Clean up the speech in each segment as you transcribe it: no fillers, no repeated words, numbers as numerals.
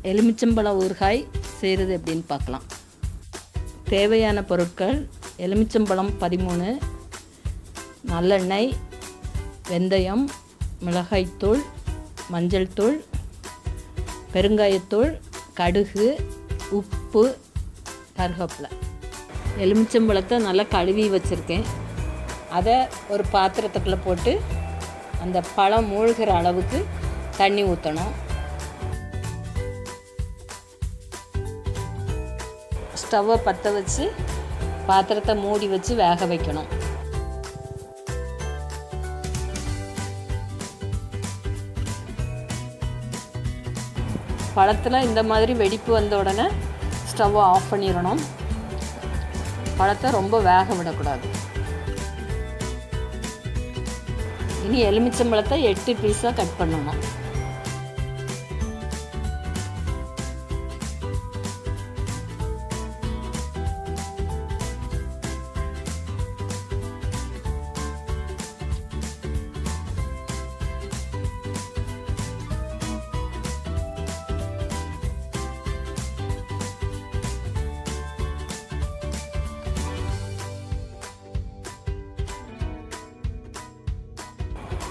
எலுமிச்சம்பழ ஊறுகாய் செய்கிறது எப்படின்னு பார்க்கலாம். தேவையான பொருட்கள்: எலுமிச்சம்பழம் 13, நல்லெண்ணெய், வெந்தயம், மிளகாய்த்தூள், மஞ்சள் தூள், பெருங்காயத்தூள், கடுகு, உப்பு, கருவேப்பிலை. எலுமிச்சம்பழத்தை நல்லா கழுவி வச்சுருக்கேன். அதை ஒரு பாத்திரத்துக்குள்ளே போட்டு அந்த பழம் மூழ்கிற அளவுக்கு தண்ணி ஊற்றணும். ஸ்டவ்வை பற்ற வச்சு பாத்திரத்தை மூடி வச்சு வேக வைக்கணும். பழத்தில் இந்த மாதிரி வெடிப்பு வந்த உடனே ஸ்டவ்வை ஆஃப் பண்ணிடணும். பழத்தை ரொம்ப வேக விடக்கூடாது. இனி எலுமிச்சம்பழத்தை 8 பீஸாக கட் பண்ணணும்.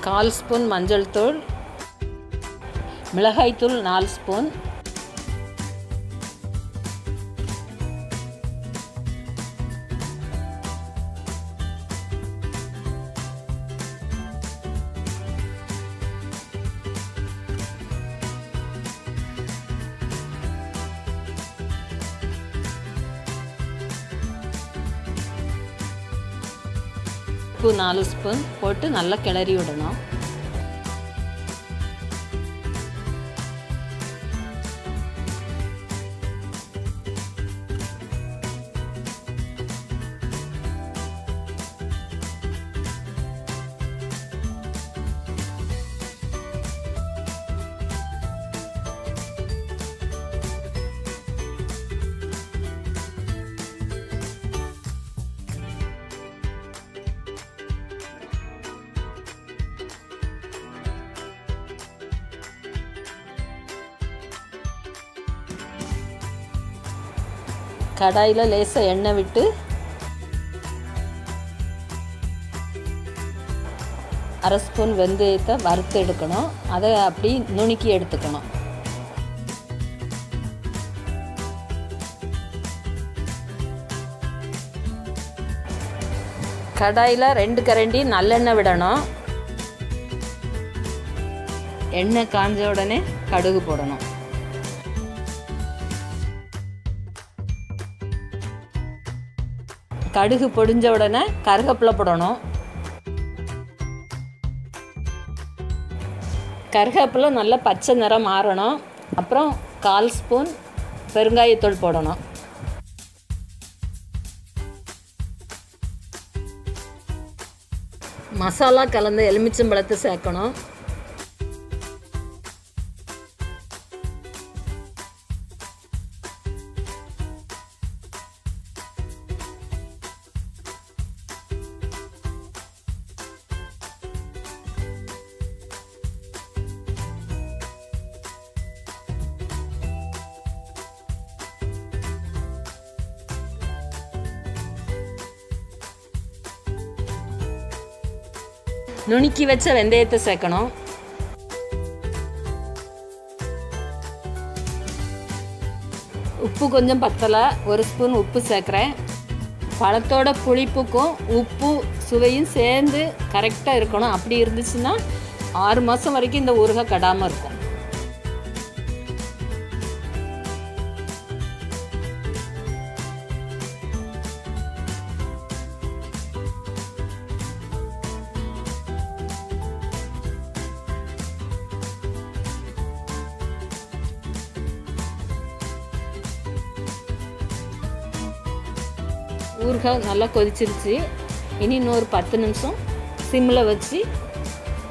கால் ஸ்பூன் மஞ்சள் தூள், மிளகாய்த்தூள் 4 ஸ்பூன், உப்பு 4 ஸ்பூன் போட்டு நல்லா கிளறி விடணும். கடாயில் லேசாக எண்ணெய் விட்டு அரை ஸ்பூன் வெந்தயத்தை வறுத்து எடுக்கணும். அதை அப்படி நுணுக்கி எடுத்துக்கணும். கடாயில் 2 கரண்டி நல்லெண்ணெய் விடணும். எண்ணெய் காஞ்ச உடனே கடுகு போடணும். கடுகு பொடிஞ்ச உடனே கருவேப்பிலை போடணும். கருவேப்பிலை நல்லா பச்சை நிறம் மாறணும். அப்புறம் 1/4 ஸ்பூன் பெருங்காயத்தூள் போடணும். மசாலா கலந்த எலுமிச்சம்பழத்தை சேர்க்கணும். நுணுக்கி வச்ச வெந்தயத்தை சேர்க்கணும். உப்பு கொஞ்சம் பத்தலை, 1 ஸ்பூன் உப்பு சேர்க்குறேன். பழத்தோட புளிப்புக்கும் உப்பு சுவையும் சேர்ந்து கரெக்டாக இருக்கணும். அப்படி இருந்துச்சுன்னா 6 மாதம் வரைக்கும் இந்த ஊறுகாய் கெடாமல் இருக்கும். ஊறுகாய் நல்லா கொதிச்சிருச்சு. இனி இன்னொரு 10 நிமிஷம் சிம்மில் வச்சு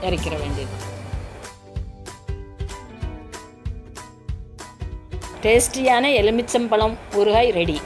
இறக்கிற வேண்டியது. டேஸ்டியான எலுமிச்சம்பழம் ஊறுகாய் ரெடி.